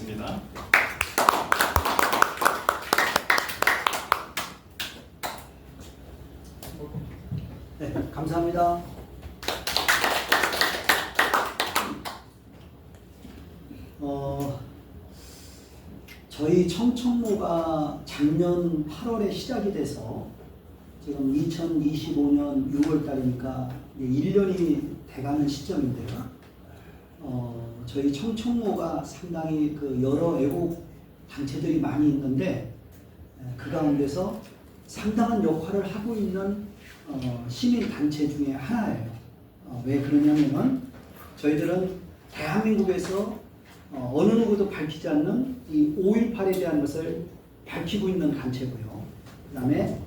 부탁드리겠습니다. 네, 감사합니다. 저희 청천모가 작년 8월에 시작이 돼서 지금 2025년 6월 달이니까 1년이 돼가는 시점인데요. 저희 청천모가 상당히 여러 애국 단체들이 많이 있는데 그 가운데서 상당한 역할을 하고 있는 시민 단체 중에 하나예요. 왜 그러냐면은 저희들은 대한민국에서 어느 누구도 밝히지 않는 이 5.18에 대한 것을 밝히고 있는 단체고요. 그 다음에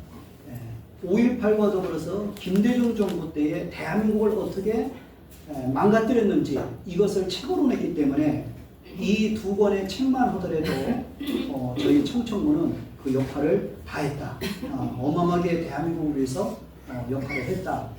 5.18과 더불어서 김대중 정부 때에 대한민국을 어떻게 망가뜨렸는지 이것을 책으로 냈기 때문에 이 두 권의 책만 하더라도 저희 청천모는 그 역할을 다했다. 어마어마하게 대한민국을 위해서 역할을 했다.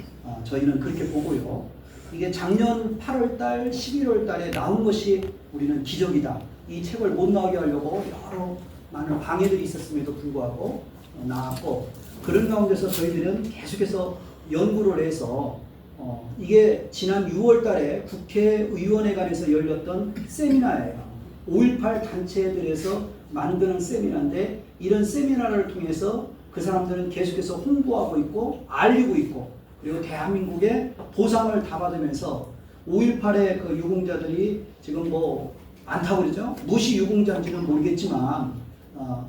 저희는 그렇게 보고요. 이게 작년 8월달, 11월달에 나온 것이 우리는 기적이다. 이 책을 못 나오게 하려고 여러 많은 방해들이 있었음에도 불구하고 나왔고, 그런 가운데서 저희들은 계속해서 연구를 해서 이게 지난 6월달에 국회의원회관에서 열렸던 세미나예요. 5.18 단체들에서 만드는 세미나인데, 이런 세미나를 통해서 그 사람들은 계속해서 홍보하고 있고 알리고 있고, 그리고 대한민국의 보상을 다 받으면서 5.18의 그 유공자들이 지금 뭐 많다고 그러죠. 무시 유공자인지는 모르겠지만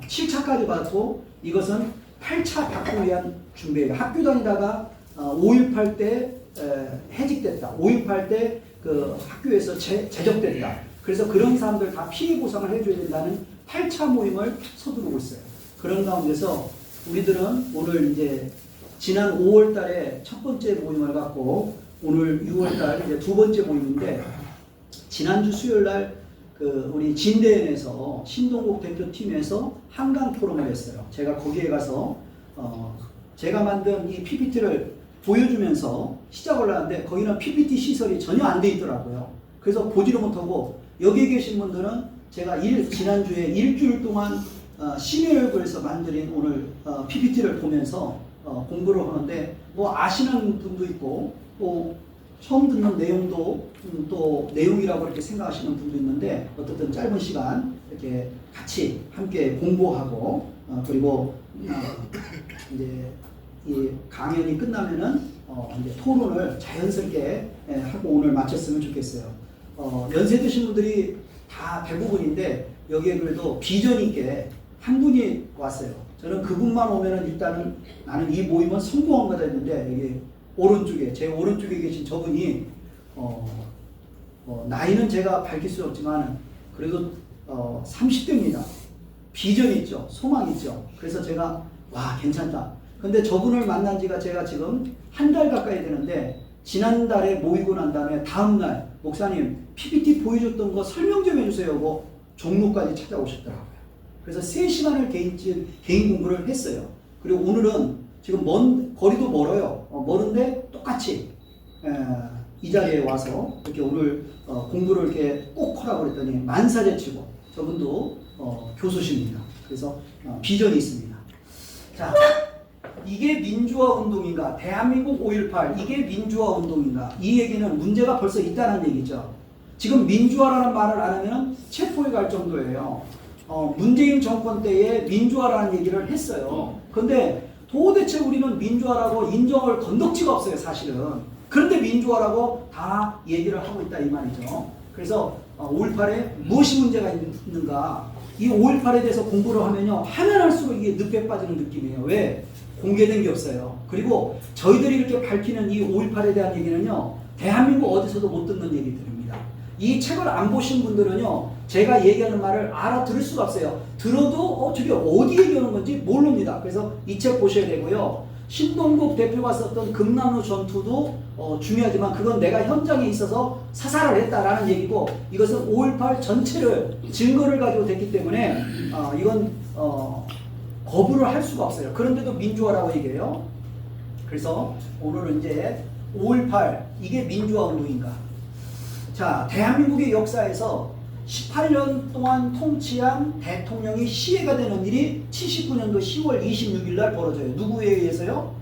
7차까지 받고, 이것은 8차 받기 위한 준비예요. 학교 다니다가 5.18 때 해직됐다. 5.18 때 그 학교에서 제적됐다. 그래서 그런 사람들 다 피해 보상을 해줘야 된다는 8차 모임을 서두르고 있어요. 그런 가운데서 우리들은 오늘 이제 지난 5월 달에 첫 번째 모임을 갖고 오늘 6월 달 이제 두 번째 모임인데, 지난주 수요일 날 우리 진대연에서 신동국 대표팀에서 한강 토론을 했어요. 제가 거기에 가서 제가 만든 이 PPT를 보여주면서 시작을 하는데 거기는 PPT 시설이 전혀 안 돼 있더라고요. 그래서 보지를 못하고, 여기 계신 분들은 제가 지난주에 일주일 동안 심혈을 서 만든 오늘 PPT를 보면서 공부를 하는데, 뭐 아시는 분도 있고 또 처음 듣는 내용도 또 내용이라고 이렇게 생각하시는 분도 있는데, 어떻든 짧은 시간 이렇게 같이 함께 공부하고 그리고 이제 이 강연이 끝나면은 이제 토론을 자연스럽게 하고 오늘 마쳤으면 좋겠어요. 연세 드신 분들이 다 대부분인데 여기에 그래도 비전 있게 한 분이 왔어요. 저는 그분만 오면은 일단은 나는 이 모임은 성공한 거다 했는데, 이게 오른쪽에 제 오른쪽에 계신 저분이 나이는 제가 밝힐 수 없지만 그래도 30대입니다. 비전 있죠, 소망 있죠. 그래서 제가 와 괜찮다. 근데 저분을 만난 지가 제가 지금 한 달 가까이 되는데, 지난달에 모이고 난 다음에 다음날 목사님 PPT 보여줬던 거 설명 좀 해주세요 하고 종로까지 찾아오셨더라고요. 그래서 3시간을 개인 공부를 했어요. 그리고 오늘은 지금 거리도 멀어요. 멀은데 똑같이 이 자리에 와서 이렇게 오늘 공부를 이렇게 꼭 하라고 그랬더니 만사제치고, 저분도 교수십니다. 그래서 비전이 있습니다. 자, 이게 민주화 운동인가? 대한민국 5.18 이게 민주화 운동인가? 이 얘기는 문제가 벌써 있다는 얘기죠. 지금 민주화라는 말을 안 하면 체포에 갈 정도예요. 문재인 정권 때에 민주화라는 얘기를 했어요. 그런데 도대체 우리는 민주화라고 인정을 건덕지가 없어요, 사실은. 그런데 민주화라고 다 얘기를 하고 있다 이 말이죠. 그래서 5.18에 무엇이 문제가 있는가? 이 5.18에 대해서 공부를 하면요, 하면 할수록 이게 늪에 빠지는 느낌이에요. 왜? 공개된 게 없어요. 그리고 저희들이 이렇게 밝히는 이 5.18에 대한 얘기는요, 대한민국 어디서도 못 듣는 얘기들입니다. 이 책을 안 보신 분들은요, 제가 얘기하는 말을 알아들을 수가 없어요. 들어도 저게 어디 얘기하는 건지 모릅니다. 그래서 이 책 보셔야 되고요. 신동국 대표가 썼던 금나무 전투도 중요하지만 그건 내가 현장에 있어서 사살을 했다라는 얘기고, 이것은 5.18 전체를 증거를 가지고 됐기 때문에 이건 거부를 할 수가 없어요. 그런데도 민주화라고 얘기해요. 그래서 오늘은 이제 5.18 이게 민주화 운동인가? 자, 대한민국의 역사에서 18년 동안 통치한 대통령이 시해가 되는 일이 79년도 10월 26일 날 벌어져요. 누구에 의해서요?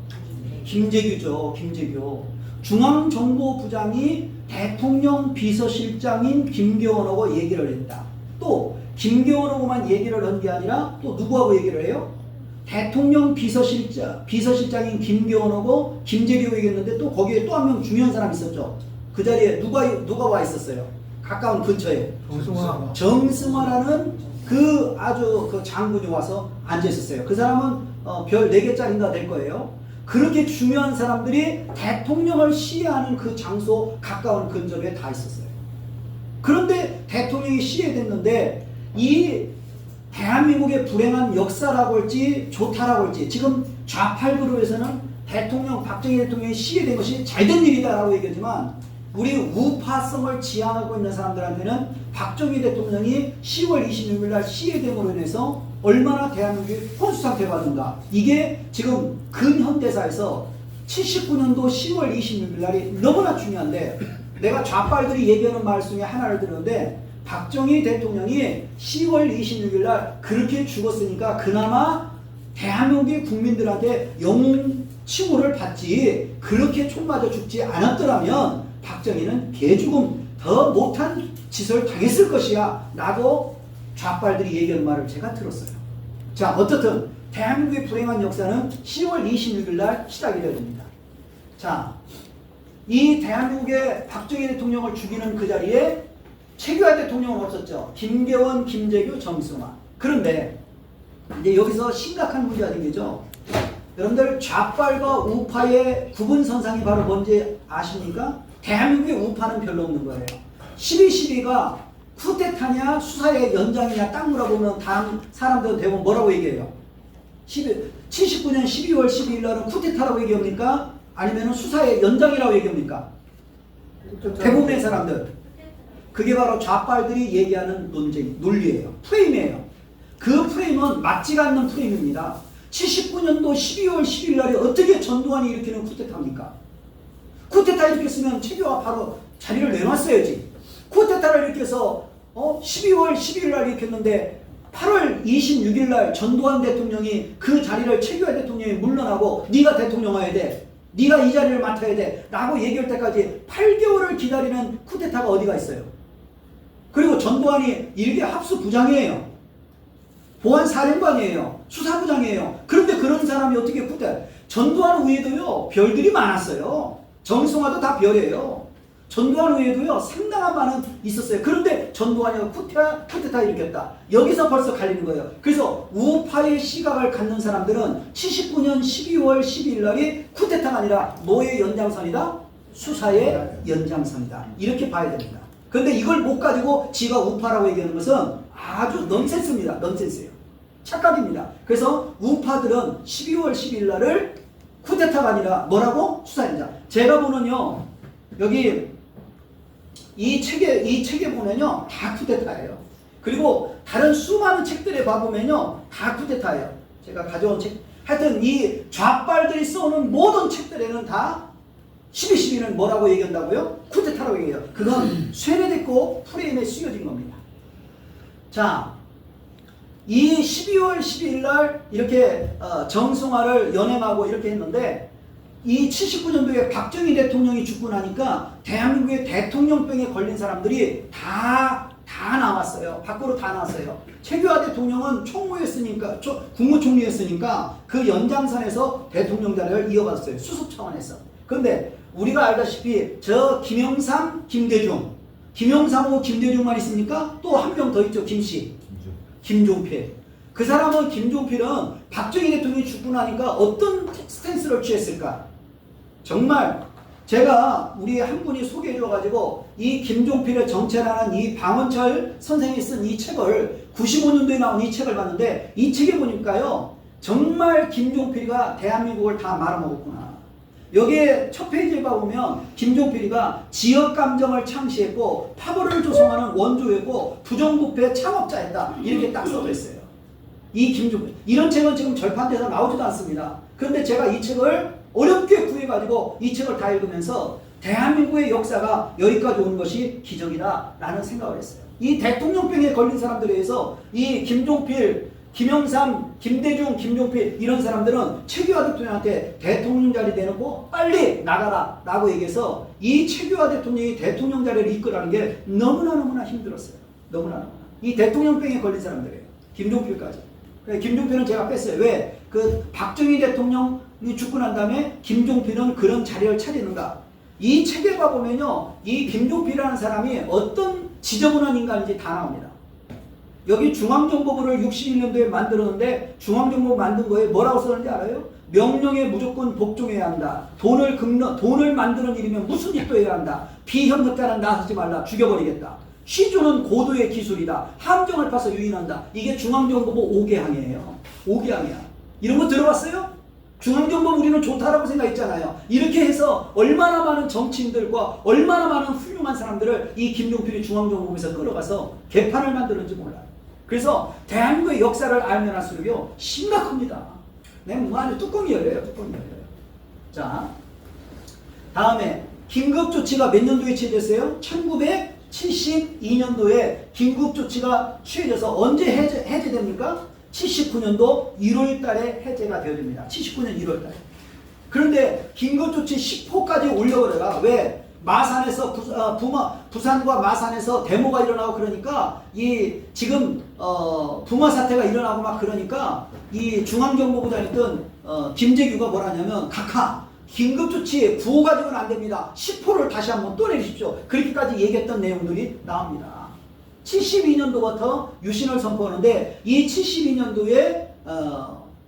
김재규죠. 김재규. 중앙정보부장이 대통령 비서실장인 김계원하고 얘기를 했다. 또 김계원하고만 얘기를 한 게 아니라 또 누구하고 얘기를 해요? 대통령 비서실장인 김계원하고 김재규 얘기했는데 또 거기에 또 한 명 중요한 사람이 있었죠. 그 자리에 누가 와 있었어요? 가까운 근처에 정승화라는 그 아주 그 장군이 와서 앉아 있었어요. 그 사람은 별 4개짜리인가 될 거예요. 그렇게 중요한 사람들이 대통령을 시해하는 그 장소 가까운 근접에 다 있었어요. 그런데 대통령이 시해됐는데 이 대한민국의 불행한 역사라고 할지 좋다라고 할지 지금 좌팔 그룹에서는 박정희 대통령이 시해된 것이 잘된 일이다라고 얘기하지만 우리 우파성을 지향하고 있는 사람들한테는 박정희 대통령이 10월 26일 날 시해됨으로 인해서 얼마나 대한민국이 혼수상태가 받는가. 이게 지금 근현대사에서 79년도 10월 26일 날이 너무나 중요한데 내가 좌빨들이 얘기하는 말 중에 하나를 들었는데 박정희 대통령이 10월 26일 날 그렇게 죽었으니까 그나마 대한민국의 국민들한테 영웅 칭호를 받지 그렇게 총 맞아 죽지 않았더라면 박정희는 개죽음 더 못한 짓을 당했을 것이야 라고 좌빨들이 얘기하는 말을 제가 들었어요. 자, 어떻든 대한민국의 불행한 역사는 10월 26일 날 시작이 되어야 됩니다. 자, 이 대한민국의 박정희 대통령을 죽이는 그 자리에 최규하 대통령은 없었죠. 김계원, 김재규, 정승화. 그런데 이제 여기서 심각한 문제가 생기죠. 여러분들 좌빨과 우파의 구분선상이 바로 뭔지 아십니까? 대한민국의 우파는 별로 없는 거예요. 12.12가 쿠데타냐 수사의 연장이냐 딱 물어보면 다음 사람들은 대부분 뭐라고 얘기해요? 79년 12월 12일 날은 쿠데타라고 얘기합니까? 아니면 수사의 연장이라고 얘기합니까? 대부분의 사람들. 그게 바로 좌빨들이 얘기하는 논리예요. 프레임이에요. 그 프레임은 맞지가 않는 프레임입니다. 79년도 12월 12일 날에 어떻게 전두환이 일으키는 쿠데타입니까? 쿠데타 일으켰으면 최규하 바로 자리를 내놨어야지. 쿠데타를 일으켜서 12월 12일 날 일으켰는데 8월 26일 날 전두환 대통령이 그 자리를 최규하 대통령이 물러나고 네가 대통령 해야 돼. 네가 이 자리를 맡아야 돼. 라고 얘기할 때까지 8개월을 기다리는 쿠데타가 어디가 있어요? 그리고 전두환이 일개 합수부장이에요. 보안사령관이에요. 수사부장이에요. 그런데 그런 사람이 어떻게 전두환 외에도요 별들이 많았어요. 정승화도 다 별이에요. 전두환 외에도요 상당한 많은 있었어요. 그런데 전두환이 쿠데타 일으켰다. 여기서 벌써 갈리는 거예요. 그래서 우파의 시각을 갖는 사람들은 79년 12월 12일 날이 쿠데타가 아니라 뭐의 연장선이다? 수사의 연장선이다. 이렇게 봐야 됩니다. 그런데 이걸 못 가지고 지가 우파라고 얘기하는 것은 아주 넌센스입니다. 넌센스예요. 착각입니다. 그래서 우파들은 12월 12일 날을 쿠데타가 아니라 뭐라고? 수사연장. 제가 보는요 여기 이 책에 보면요 다 쿠데타예요. 그리고 다른 수많은 책들에 봐보면요 다 쿠데타예요. 제가 가져온 책 하여튼 이 좌빨들이 써오는 모든 책들에는 다 12.12는 뭐라고 얘기한다고요? 쿠데타라고 얘기해요. 그건 쇠뇌됐고 프레임에 씌워진 겁니다. 자, 이 12월 12일 날 이렇게 정승화를 연행하고 이렇게 했는데 이 79년도에 박정희 대통령이 죽고 나니까 대한민국의 대통령병에 걸린 사람들이 다 나왔어요. 밖으로 다 나왔어요. 최규하 대통령은 총무였으니까 국무총리였으니까 그 연장선에서 대통령 자리를 이어갔어요. 수습 차원에서. 그런데 우리가 알다시피 저 김영삼, 김대중. 김영삼하고 김대중만 있습니까? 또 한 명 더 있죠. 김씨. 김종필. 그 사람은 김종필은 박정희 대통령이 죽고 나니까 어떤 스탠스를 취했을까? 정말 제가 우리 한 분이 소개해 줘가지고 이 김종필의 정체라는 이 방원철 선생이 쓴 이 책을 95년도에 나온 이 책을 봤는데 이 책에 보니까요 정말 김종필이가 대한민국을 다 말아먹었구나. 여기에 첫 페이지에 봐보면 김종필이가 지역감정을 창시했고 파벌을 조성하는 원조였고 부정부패 창업자였다. 이렇게 딱 써져 있어요. 이 김종필. 이런 책은 지금 절판돼서 나오지도 않습니다. 그런데 제가 이 책을 어렵게 구해가지고 이 책을 다 읽으면서 대한민국의 역사가 여기까지 온 것이 기적이다라는 생각을 했어요. 이 대통령병에 걸린 사람들에 의해서 이 김종필, 김영삼, 김대중, 김종필 이런 사람들은 최규하 대통령한테 대통령 자리 대놓고 빨리 나가라 라고 얘기해서 이 최규하 대통령이 대통령 자리를 이끌어가는 게 너무나 힘들었어요. 너무나. 이 대통령병에 걸린 사람들이에요. 김종필까지. 김종필은 제가 뺐어요. 왜? 그 박정희 대통령이 죽고 난 다음에 김종필은 그런 자리를 차리는가? 이 책에 봐보면요, 이 김종필이라는 사람이 어떤 지저분한 인간인지 다 나옵니다. 여기 중앙정보부를 61년도에 만들었는데 중앙정보부 만든 거에 뭐라고 썼는지 알아요? 명령에 무조건 복종해야 한다. 돈을 만드는 일이면 무슨 일도 해야 한다. 비협력자는 나서지 말라. 죽여버리겠다. 시조는 고도의 기술이다. 함정을 파서 유인한다. 이게 중앙정보부 5개항이에요. 5개항이야. 이런 거 들어봤어요? 중앙정보부 우리는 좋다라고 생각했잖아요. 이렇게 해서 얼마나 많은 정치인들과 얼마나 많은 훌륭한 사람들을 이 김종필이 중앙정보부에서 끌어가서 개판을 만드는지 몰라요. 그래서 대한민국의 역사를 알면 할수록요 심각합니다. 내 몸 안에 뚜껑이 열려요. 뚜껑이 열려요. 자, 다음에 긴급조치가 몇 년도에 취해졌어요? 1972년도에 긴급조치가 취해져서 언제 해제됩니까? 79년도 1월 달에 해제가 되어집니다. 79년 1월 달에. 그런데 긴급조치 10호까지 올려버려라. 왜? 마산에서 부산과 마산에서 데모가 일어나고 그러니까 이 지금 부마 사태가 일어나고 막 그러니까 이 중앙정보부장이었던 김재규가 뭐라냐면 각하 긴급조치 9호 가지고는 안 됩니다. 10호를 다시 한번 또 내리십시오. 그렇게까지 얘기했던 내용들이 나옵니다. 72년도부터 유신을 선포하는데 이 72년도에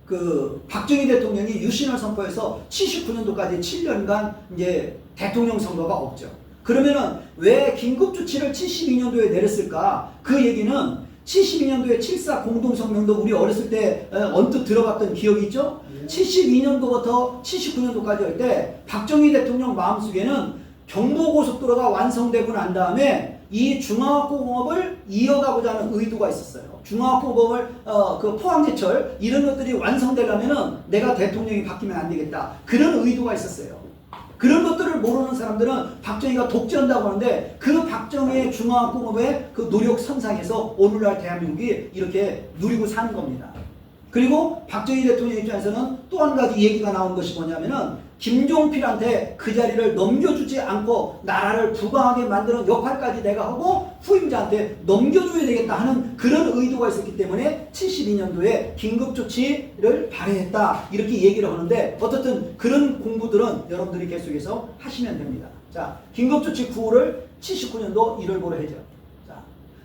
그 박정희 대통령이 유신을 선포해서 79년도까지 7년간 이제 대통령 선거가 없죠. 그러면은 왜 긴급조치를 72년도에 내렸을까? 그 얘기는 72년도에 7.4 공동성명도 우리 어렸을 때 언뜻 들어봤던 기억이 있죠? 72년도부터 79년도까지 할 때 박정희 대통령 마음속에는 경부고속도로가 완성되고 난 다음에 이 중화학공업을 이어가고자 하는 의도가 있었어요. 중화학공업을 그 포항제철 이런 것들이 완성되려면은 내가 대통령이 바뀌면 안 되겠다. 그런 의도가 있었어요. 그런 것들을 모르는 사람들은 박정희가 독재한다고 하는데 그 박정희의 중화학공업의 그 노력 선상에서 오늘날 대한민국이 이렇게 누리고 사는 겁니다. 그리고 박정희 대통령 입장에서는 또 한 가지 얘기가 나온 것이 뭐냐면은 김종필한테 그 자리를 넘겨주지 않고 나라를 부강하게 만드는 역할까지 내가 하고 후임자한테 넘겨줘야 되겠다 하는 그런 의도가 있었기 때문에 72년도에 긴급조치를 발행했다 이렇게 얘기를 하는데 어떻든 그런 공부들은 여러분들이 계속해서 하시면 됩니다. 자, 긴급조치 9호를 79년도 1월고로 해제. 자,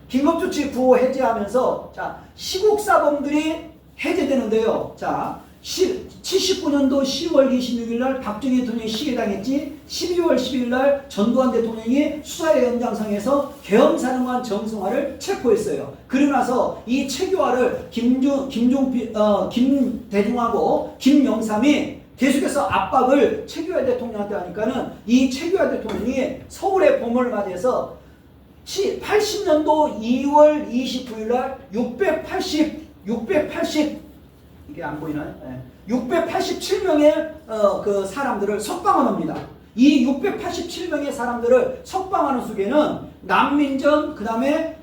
긴급조치 9호 해제하면서 자, 시국사범들이 해제되는데요. 자, 79년도 10월 26일 날 박정희 대통령이 시해당했지 12월 10일 날 전두환 대통령이 수사의 연장선에서 계엄사령관 정승화를 체포했어요. 그러고 나서 이 최규하를 김대중하고 김영삼이 계속해서 압박을 최규하 대통령한테 하니까는 이 최규하 대통령이 서울의 봄을 맞이해서 80년도 2월 29일 날 680 이게 안 보이나요? 네. 687명의 그 사람들을 석방합니다. 이 687명의 사람들을 석방하는 속에는 난민전 그 다음에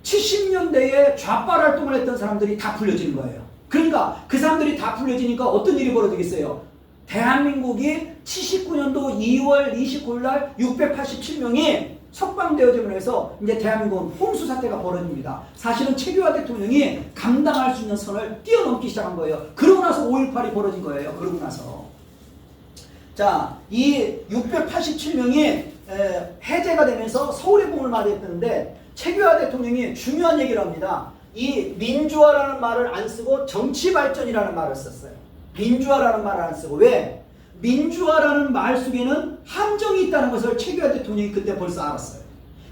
70년대에 좌빨 활동을 했던 사람들이 다 풀려지는 거예요. 그러니까 그 사람들이 다 풀려지니까 어떤 일이 벌어지겠어요? 대한민국이 79년도 2월 29일 날 687명이 석방되어짐으로 해서 이제 대한민국은 홍수 사태가 벌어집니다. 사실은 최규하 대통령이 감당할 수 있는 선을 뛰어넘기 시작한 거예요. 그러고 나서 5.18이 벌어진 거예요. 그러고 나서. 자, 이 687명이 해제가 되면서 서울의 봄을 맞이했는데 최규하 대통령이 중요한 얘기를 합니다. 이 민주화라는 말을 안 쓰고 정치발전이라는 말을 썼어요. 민주화라는 말을 안 쓰고. 왜? 민주화라는 말 속에는 함정이 있다는 것을 최규하 대통령이 그때 벌써 알았어요.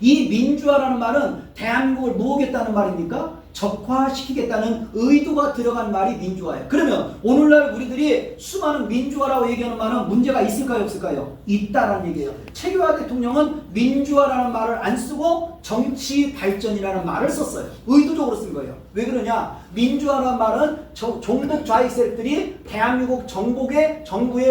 이 민주화라는 말은 대한민국을 뭐겠다는 말입니까? 적화시키겠다는 의도가 들어간 말이 민주화예요. 그러면 오늘날 우리들이 수많은 민주화라고 얘기하는 말은 문제가 있을까요, 없을까요? 있다라는 얘기예요. 최규하 대통령은 민주화라는 말을 안 쓰고 정치 발전이라는 말을 썼어요. 의도적으로 쓴 거예요. 왜 그러냐? 민주화라는 말은 종북 좌익 세력들이 대한민국 정부의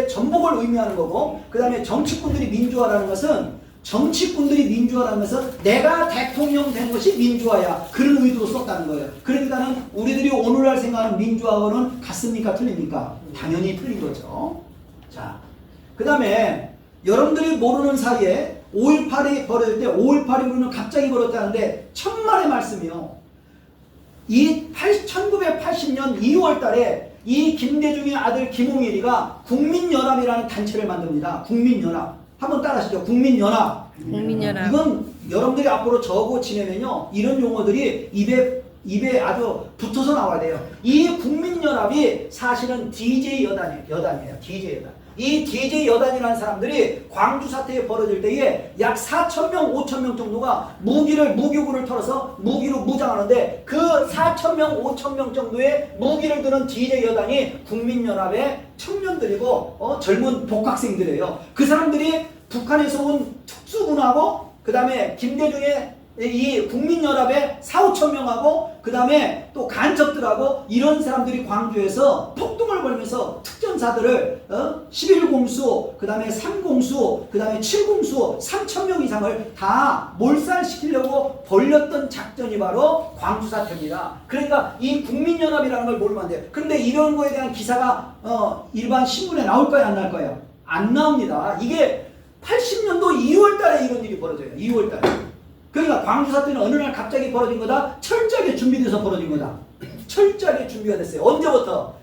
전복을 의미하는 거고, 그 다음에 정치꾼들이 민주화라는 것은 정치꾼들이 민주화라는 것은 내가 대통령 된 것이 민주화야. 그런 의도로 썼다는 거예요. 그러니까는 우리들이 오늘날 생각하는 민주화하고는 같습니까? 틀립니까? 당연히 틀린 거죠. 자, 그 다음에 여러분들이 모르는 사이에 5.18이 벌어질 때 5.18이 우리는 갑자기 벌어졌다는데 천만의 말씀이요. 이 1980년 2월 달에 이 김대중의 아들 김홍일이가 국민연합이라는 단체를 만듭니다. 국민연합. 한번 따라하시죠. 국민연합. 국민연합. 이건 여러분들이 앞으로 저거 지내면요, 이런 용어들이 입에 아주 붙어서 나와야 돼요. 이 국민연합이 사실은 DJ 여단이에요. DJ 여단. 이 DJ 여단이라는 사람들이 광주 사태에 벌어질 때에 약 4,000명, 5,000명 정도가 무기구를 털어서 무기로 무장하는데, 그 4,000명, 5,000명 정도의 무기를 드는 DJ 여단이 국민연합의 청년들이고 젊은 복학생들이에요. 그 사람들이 북한에서 온 특수군하고 그 다음에 김대중의 이 국민연합의 4,5,000명하고 그 다음에 또 간첩들하고 이런 사람들이 광주에서 폭동을 벌이면서 특전사들을 11공수, 그 다음에 3공수, 그 다음에 7공수 3,000명 이상을 다 몰살시키려고 벌렸던 작전이 바로 광주 사태입니다. 그러니까 이 국민연합이라는 걸 모르면 안 돼요. 그런데 이런 거에 대한 기사가 일반 신문에 나올까요, 안 나올까요? 안 나옵니다. 이게 80년도 2월 달에 이런 일이 벌어져요. 2월 달에. 그러니까 광주 사태는 어느 날 갑자기 벌어진 거다? 철저하게 준비돼서 벌어진 거다. 철저하게 준비가 됐어요. 언제부터?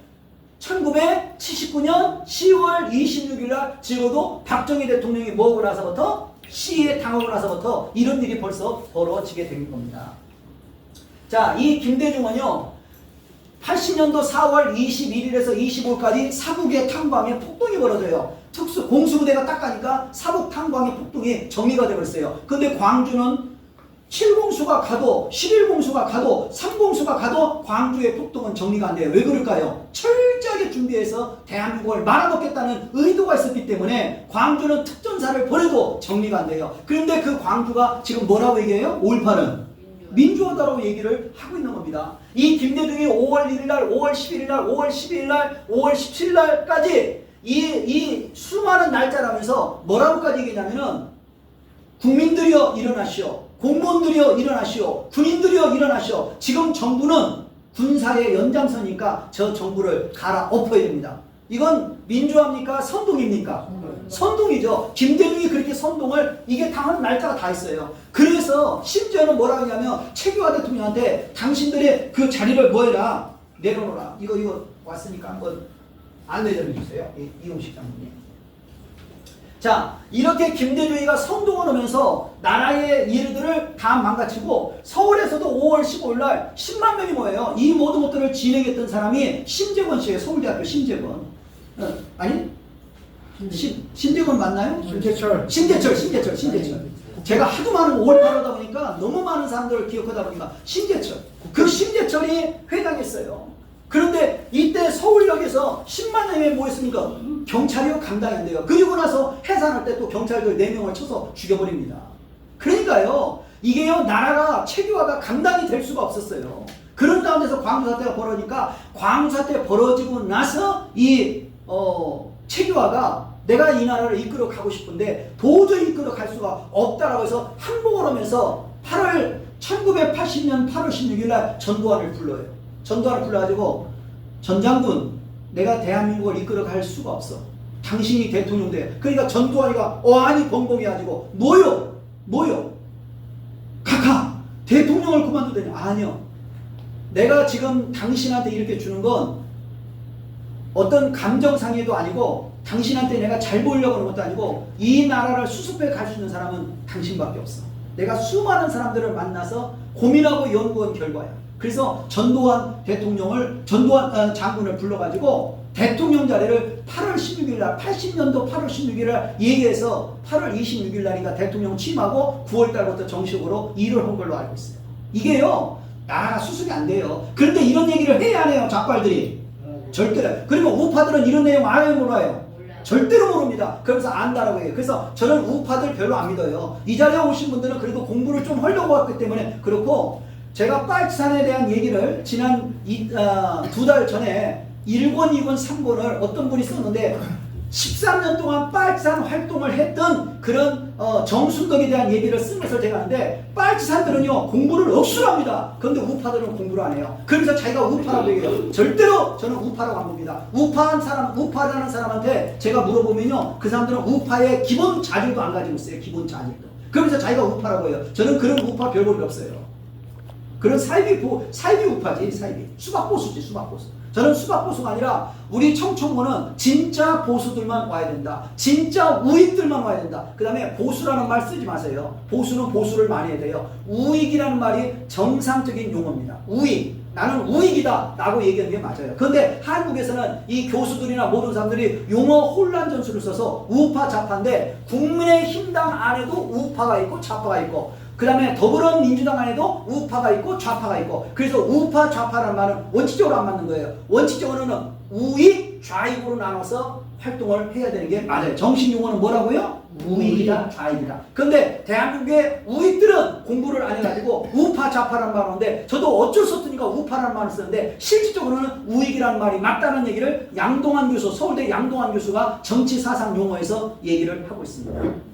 1979년 10월 26일 날 적어도 박정희 대통령이 뭐고 나서부터? 시위에 당하고 나서부터 이런 일이 벌써 벌어지게 된 겁니다. 자, 이 김대중은요, 80년도 4월 21일에서 25일까지 사북의 탄광에 폭동이 벌어져요. 특수 공수부대가 딱 가니까 사북 탄광의 폭동이 정리가 되버렸어요. 근데 광주는 7공수가 가도 11공수가 가도 3공수가 가도 광주의 폭동은 정리가 안 돼요. 왜 그럴까요? 철저하게 준비해서 대한민국을 말아먹겠다는 의도가 있었기 때문에 광주는 특전사를 보내도 정리가 안 돼요. 그런데 그 광주가 지금 뭐라고 얘기해요? 5.18은 민주화다라고 얘기를 하고 있는 겁니다. 이 김대중이 5월 1일날, 5월 11일날, 5월 12일날, 5월 17일날까지 이 수많은 날짜라면서 뭐라고까지 얘기냐면은 국민들이여 일어나시오, 공무원들이여 일어나시오, 군인들이여 일어나시오. 지금 정부는 군사의 연장선이니까 저 정부를 갈아엎어야 됩니다. 이건 민주화입니까? 선동입니까? 선동이죠. 김대중이 그렇게 선동을, 이게 당한 날짜가 다 있어요. 그래서 심지어는 뭐라고 하냐면 최규하 대통령한테 당신들의 그 자리를 뭐해라, 내려놓으라. 이거 왔으니까 한번 안내 좀 해주세요. 이용식 장군님. 자, 이렇게 김대중이가 선동을 하면서 나라의 일들을 다 망가치고 서울에서도 5월 15일 날 10만 명이 모여요. 이 모든 것들을 진행했던 사람이 심재권 씨예요. 서울대학교 심재권. 아니? 심재권 맞나요? 심재철. 제가 하도 많은 5.18하다 보니까 너무 많은 사람들을 기억하다 보니까 심재철. 그 심재철이 회장했어요. 그런데 이때 서울역에서 10만 명이 모였으니까 경찰이 감당이 안 돼요. 그리고 나서 해산할 때 또 경찰들 4명을 쳐서 죽여버립니다. 그러니까요, 이게요, 나라가 최규하가 감당이 될 수가 없었어요. 그런 가운데서 광주 사태가 벌어지니까 광주 사태가 벌어지고 나서 이 최규하가 내가 이 나라를 이끌어 가고 싶은데 도저히 이끌어 갈 수가 없다라고 해서 항복을 하면서 1980년 8월 16일 날 전두환을 불러요. 전두환을 불러가지고 전 장군, 내가 대한민국을 이끌어 갈 수가 없어. 당신이 대통령 돼. 그러니까 전두환이가 어안이 벙벙해가지고 뭐요? 카카 대통령을 그만두더니 아니요. 내가 지금 당신한테 이렇게 주는 건 어떤 감정상해도 아니고 당신한테 내가 잘 보이려고 하는 것도 아니고 이 나라를 수습해 갈 수 있는 사람은 당신밖에 없어. 내가 수많은 사람들을 만나서 고민하고 연구한 결과야. 그래서 전두환 장군을 불러가지고 대통령 자리를 8월 16일 날 80년도 8월 16일 날 얘기해서 8월 26일 날인가 대통령 취임하고 9월 달부터 정식으로 일을 한 걸로 알고 있어요. 이게요 나라가 수습이 안 돼요. 그런데 이런 얘기를 해야 안 해요 작발들이. 절대로. 그러면 우파들은 이런 내용 알아요 몰라요? 절대로 모릅니다. 그러면서 안다라고 해요. 그래서 저는 우파들 별로 안 믿어요. 이 자리에 오신 분들은 그래도 공부를 좀 하려고 왔기 때문에 그렇고, 제가 빨치산에 대한 얘기를 지난 2달 전에 1권, 2권, 3권을 어떤 분이 썼는데 13년 동안 빨치산 활동을 했던 그런 정순덕에 대한 얘기를 쓴 것을 제가 하는데, 빨치산들은요 공부를 억수로 합니다. 그런데 우파들은 공부를 안 해요. 그래서 자기가 우파라고 얘기해요. 절대로 저는 우파라고 안 봅니다. 우파라는 사람한테 제가 물어보면요 그 사람들은 우파의 기본 자질도 안 가지고 있어요. 기본 자질도. 그러면서 자기가 우파라고 해요. 저는 그런 우파 별볼이 없어요. 그런 사이비 우파지. 사이비 수박보수지. 수박보수. 저는 수박보수가 아니라 우리 청천모는 진짜 보수들만 와야 된다. 진짜 우익들만 와야 된다. 그 다음에 보수라는 말 쓰지 마세요. 보수는 보수를 많이 해야 돼요. 우익이라는 말이 정상적인 용어입니다. 우익. 나는 우익이다 라고 얘기하는 게 맞아요. 그런데 한국에서는 이 교수들이나 모든 사람들이 용어 혼란 전술을 써서 우파 좌파인데, 국민의힘당 안에도 우파가 있고 좌파가 있고, 그 다음에 더불어민주당 안에도 우파가 있고 좌파가 있고, 그래서 우파 좌파라는 말은 원칙적으로 안 맞는 거예요. 원칙적으로는 우익 좌익으로 나눠서 활동을 해야 되는 게 맞아요. 정식 용어는 뭐라고요? 우익이다 좌익이다. 그런데 대한민국의 우익들은 공부를 안 해가지고 우파 좌파라는 말을 하는데, 저도 어쩔 수 없으니까 우파라는 말을 쓰는데 실질적으로는 우익이라는 말이 맞다는 얘기를 양동환 교수, 서울대 양동환 교수가 정치사상 용어에서 얘기를 하고 있습니다.